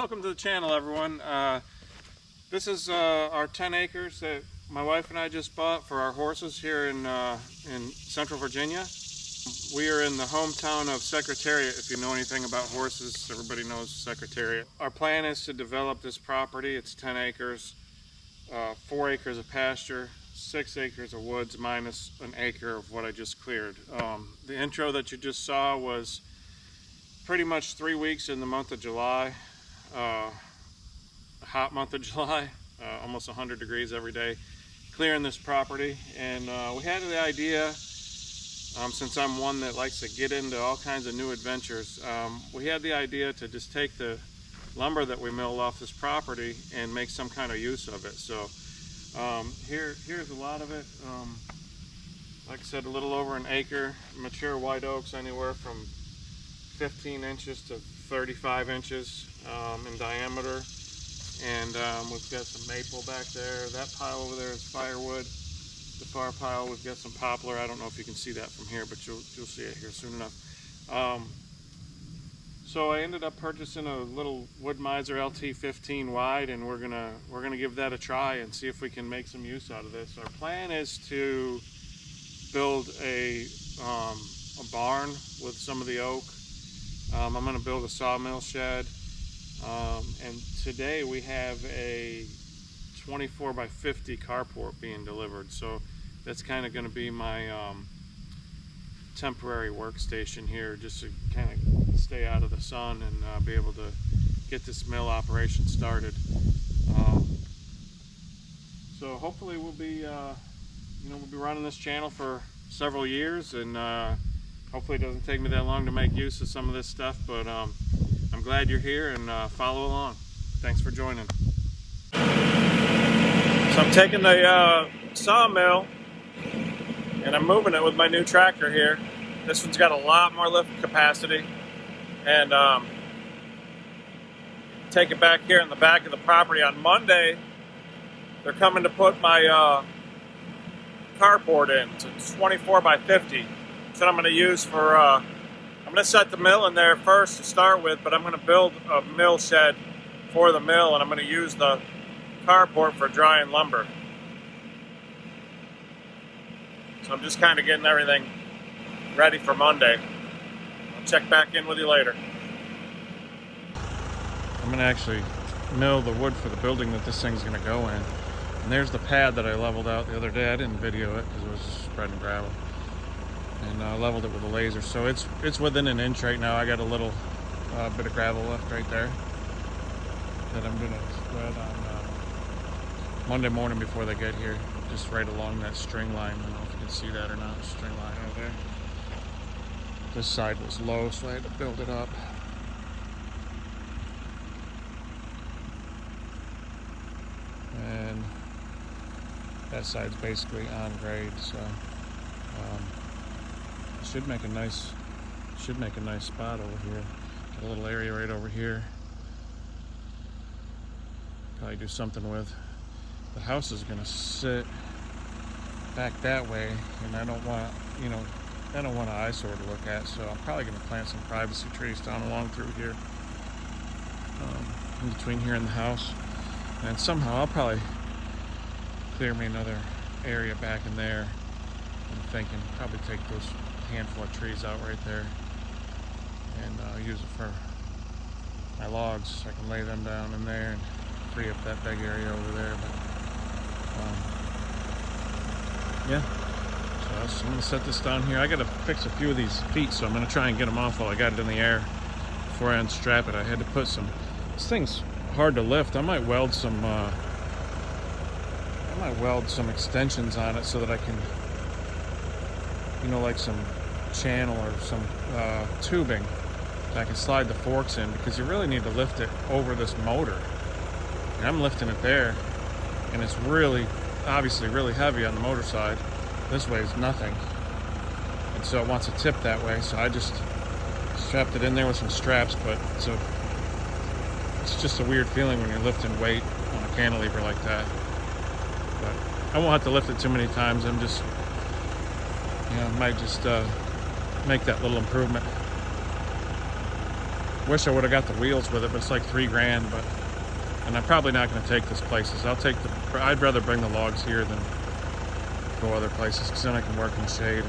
Welcome to the channel, everyone. This is our 10 acres that my wife and I just bought for our horses here in Central Virginia. We are in the hometown of Secretariat. If you know anything about horses, everybody knows Secretariat. Our plan is to develop this property. It's 10 acres, 4 acres of pasture, 6 acres of woods minus an acre of what I just cleared. The intro that you just saw was pretty much 3 weeks in the month of July, a hot month of July, almost 100 degrees every day, clearing this property. And we had the idea, since I'm one that likes to get into all kinds of new adventures, we had the idea to just take the lumber that we mill off this property and make some kind of use of it. So here's a lot of it. Like I said, a little over an acre, mature white oaks anywhere from 15 inches to 35 inches in diameter. And we've got some maple back there. That pile over there is firewood. The far pile, we've got some poplar. I don't know if you can see that from here, but you'll see it here soon enough. So I ended up purchasing a little Wood Miser LT15 wide, and we're gonna give that a try and see if we can make some use out of this. Our plan is to build a barn with some of the oak. I'm going to build a sawmill shed, and today we have a 24 by 50 carport being delivered, so that's kind of going to be my temporary workstation here, just to kind of stay out of the sun and be able to get this mill operation started. So hopefully we'll be we'll be running this channel for several years, and hopefully it doesn't take me that long to make use of some of this stuff, but I'm glad you're here, and follow along. Thanks for joining. So I'm taking the sawmill and I'm moving it with my new tractor here. This one's got a lot more lift capacity, and take it back here in the back of the property. On Monday, they're coming to put my carport in. It's 24 by 50. That I'm going to use for, I'm going to set the mill in there first to start with, but I'm going to build a mill shed for the mill, and I'm going to use the carport for drying lumber. So I'm just kind of getting everything ready for Monday. I'll check back in with you later. I'm going to actually mill the wood for the building that this thing's going to go in. And there's the pad that I leveled out the other day. I didn't video it because it was just spreading gravel. And I leveled it with a laser, so it's within an inch right now. I got a little bit of gravel left right there that I'm gonna spread on Monday morning before they get here, just right along that string line. I don't know if you can see that or not. String line right there. This side was low, so I had to build it up. And that side's basically on grade, so. Should make a nice spot over here. Got a little area right over here. Probably do something with. The house is gonna sit back that way, and I don't want an eyesore to look at. So I'm probably gonna plant some privacy trees down along through here, in between here and the house. And somehow I'll probably clear me another area back in there. I'm thinking probably take those handful of trees out right there and use it for my logs, so I can lay them down in there and free up that big area over there. But yeah, so I'm gonna set this down here. I gotta fix a few of these feet, so I'm gonna try and get them off while I got it in the air before I unstrap it. I had to put some, this thing's hard to lift. I might weld some extensions on it so that I can, like some channel or some tubing that I can slide the forks in, because you really need to lift it over this motor. And I'm lifting it there, and it's obviously really heavy on the motor side. This way is nothing, and so it wants to tip that way, so I just strapped it in there with some straps. But it's just a weird feeling when you're lifting weight on a cantilever like that. But I won't have to lift it too many times. I'm just might just make that little improvement. Wish I would have got the wheels with it, but it's like $3 grand. And I'm probably not going to take this places. I'd rather bring the logs here than go other places, because then I can work in the shade.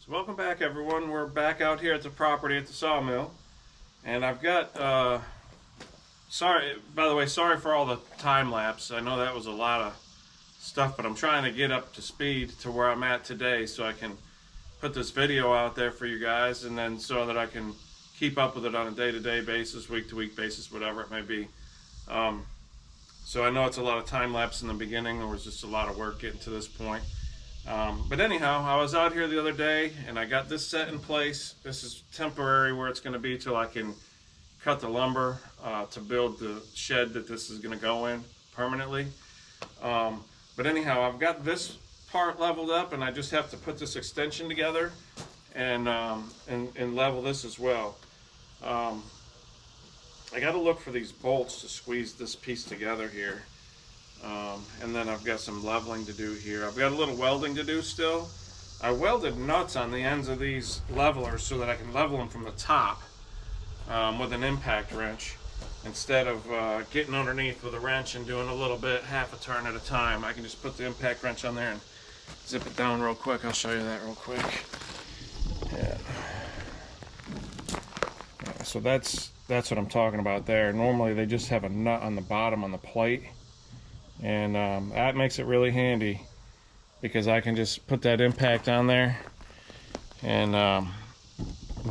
Welcome back, everyone. We're back out here at the property at the sawmill, and I've got sorry, by the way, sorry for all the time lapse. I know that was a lot of stuff, but I'm trying to get up to speed to where I'm at today so I can put this video out there for you guys, and then so that I can keep up with it on a day-to-day basis, week-to-week basis, whatever it may be. So I know it's a lot of time lapse in the beginning. There was just a lot of work getting to this point. But anyhow, I was out here the other day and I got this set in place. This is temporary where it's going to be till I can cut the lumber to build the shed that this is going to go in permanently. But anyhow, I've got this part leveled up and I just have to put this extension together. and level this as well. I got to look for these bolts to squeeze this piece together here. And then I've got some leveling to do here. I've got a little welding to do still. I welded nuts on the ends of these levelers so that I can level them from the top with an impact wrench. Instead of getting underneath with a wrench and doing a little bit, half a turn at a time, I can just put the impact wrench on there and zip it down real quick. I'll show you that real quick. Yeah. So that's what I'm talking about there. Normally they just have a nut on the bottom on the plate, and that makes it really handy because I can just put that impact on there and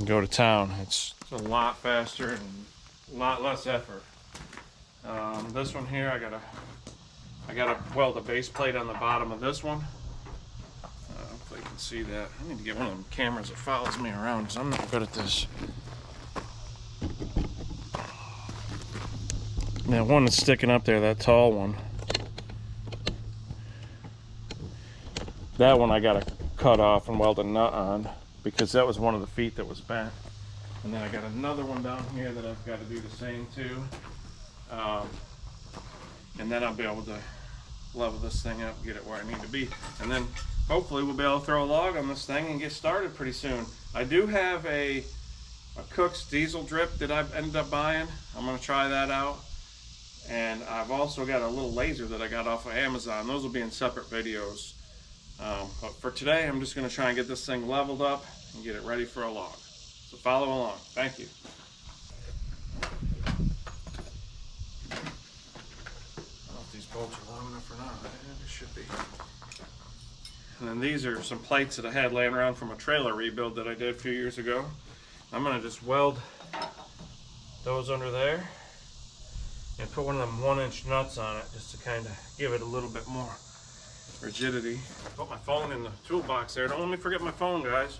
go to town. It's a lot faster and a lot less effort. This one here, I gotta weld a base plate on the bottom of this one. Hopefully you can see that. I need to get one of them cameras that follows me around because I'm not good at this. That one that's sticking up there, that tall one, that one I gotta cut off and weld a nut on because that was one of the feet that was bent. And then I got another one down here that I've got to do the same too. And then I'll be able to level this thing up and get it where I need to be. And then hopefully we'll be able to throw a log on this thing and get started pretty soon. I do have a Cook's diesel drip that I've ended up buying. I'm gonna try that out. And I've also got a little laser that I got off of Amazon. Those will be in separate videos. But for today, I'm just gonna try and get this thing leveled up and get it ready for a log. So follow along. Thank you. I don't know if these bolts are long enough or not. They should be. And then these are some plates that I had laying around from a trailer rebuild that I did a few years ago. I'm gonna just weld those under there and put one of them 1-inch nuts on it just to kind of give it a little bit more rigidity. Put my phone in the toolbox there. Don't let me forget my phone, guys.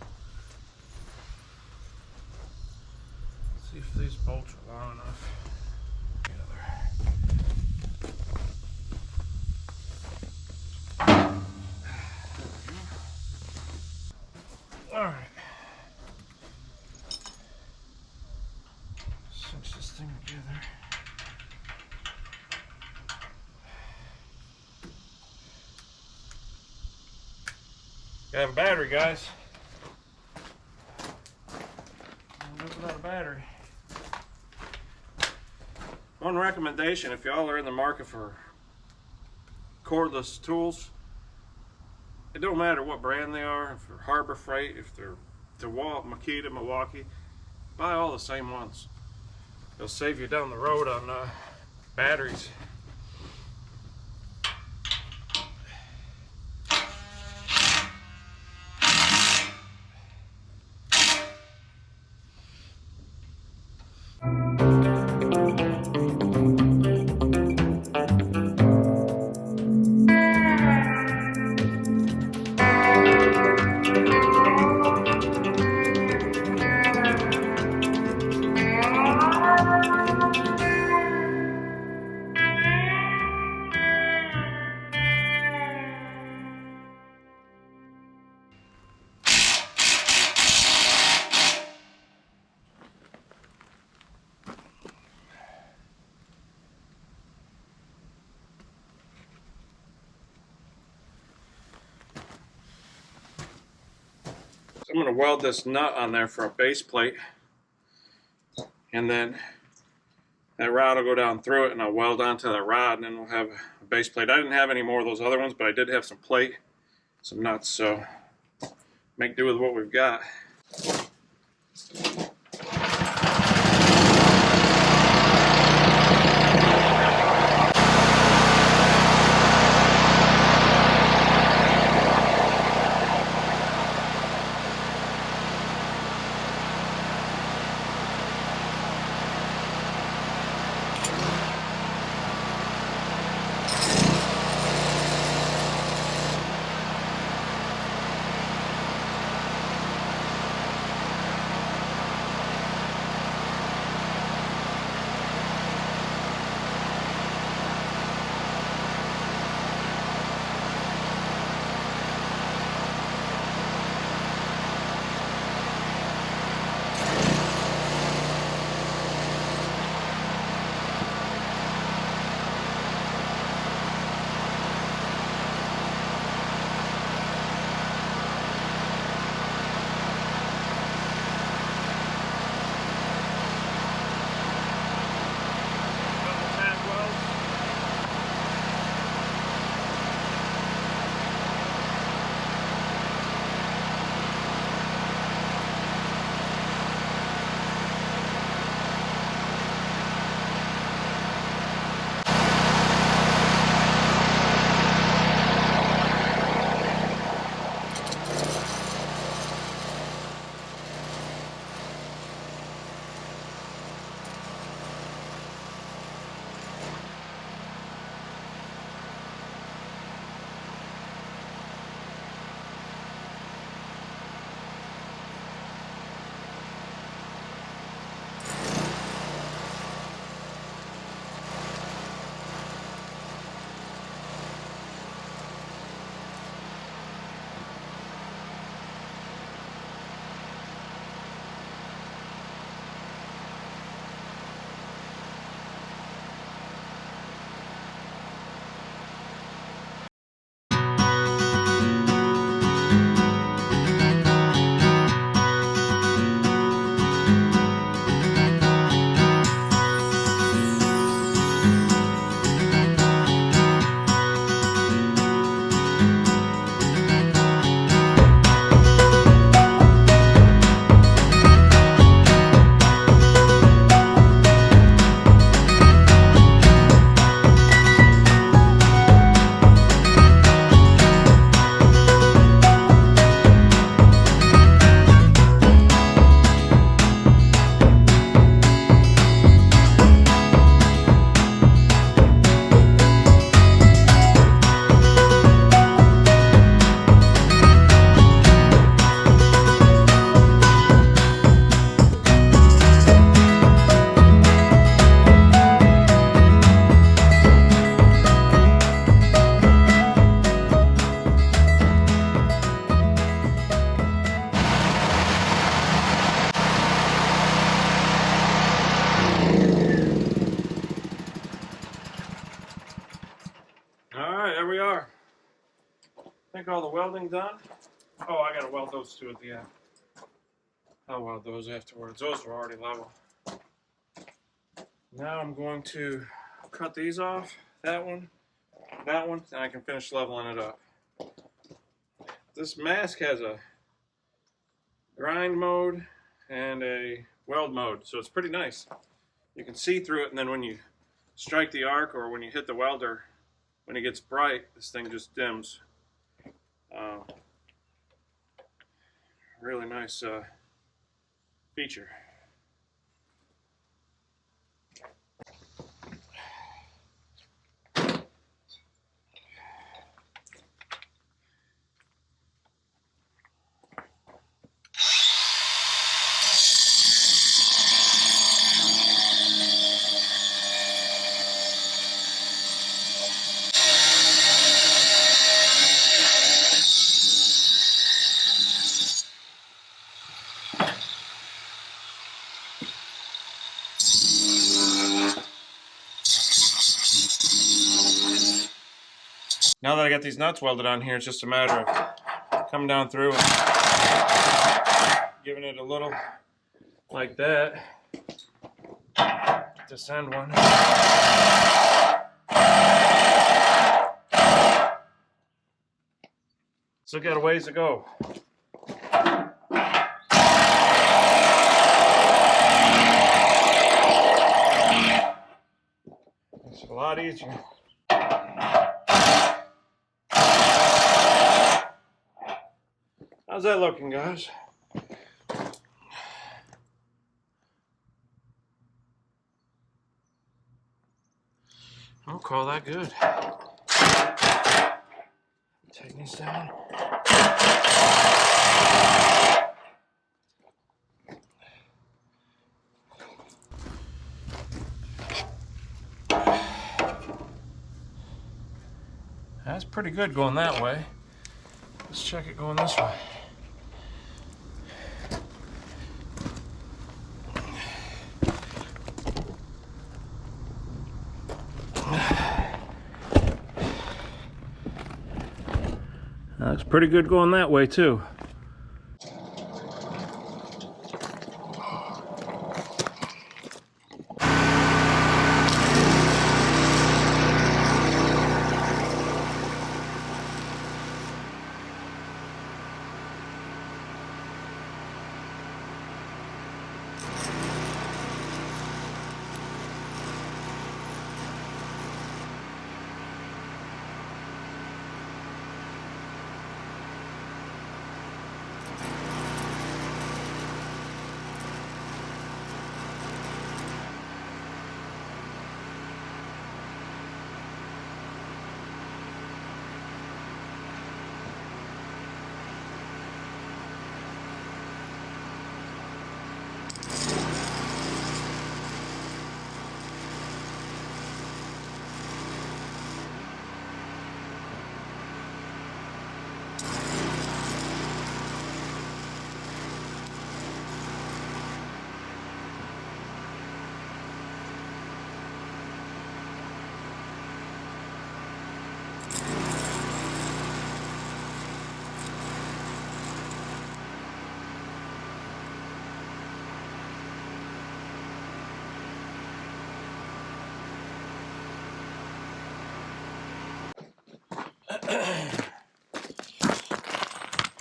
See if these bolts are long enough. All right. Cinch this thing together. Gotta have a battery, guys. Don't live without a battery. One recommendation, if y'all are in the market for cordless tools, it don't matter what brand they are, if they're Harbor Freight, if they're DeWalt, Makita, Milwaukee, buy all the same ones. They'll save you down the road on batteries. I'm going to weld this nut on there for a base plate, and then that rod will go down through it and I'll weld onto that rod, and then we'll have a base plate. I didn't have any more of those other ones, but I did have some plate, some nuts, so make do with what we've got. are. I think all the welding done. Oh, I gotta weld those two at the end. I'll weld those afterwards. Those are already level. Now I'm going to cut these off. That one, and I can finish leveling it up. This mask has a grind mode and a weld mode, so it's pretty nice. You can see through it, and then when you strike the arc or when you hit the welder, when it gets bright, this thing just dims. Really nice feature. Now that I got these nuts welded on here, it's just a matter of coming down through and giving it a little like that. Descend one. Still got a ways to go. It's a lot easier. How's that looking, guys? I'll call that good. Take this down. That's pretty good going that way. Let's check it going this way. That looks pretty good going that way too.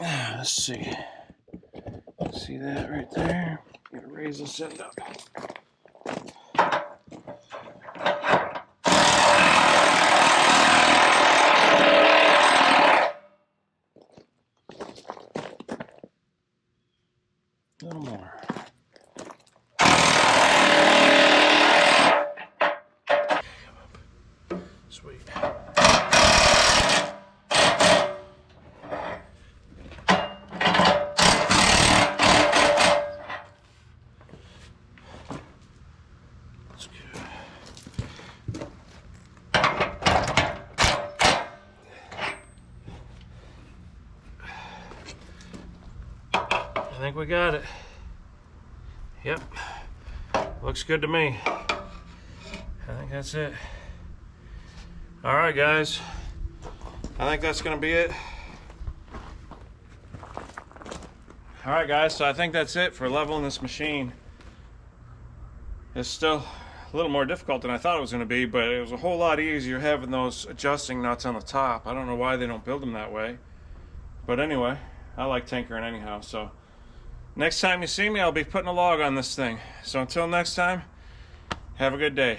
Let's see. See that right there? I'm gonna raise this end up. A little more. Sweet. I think we got it. Yep. Looks good to me. I think that's it. All right, guys. I think that's going to be it. Alright guys, so I think that's it for leveling this machine. It's still a little more difficult than I thought it was going to be, but it was a whole lot easier having those adjusting nuts on the top. I don't know why they don't build them that way. But anyway, I like tinkering anyhow, so next time you see me, I'll be putting a log on this thing. So until next time, have a good day.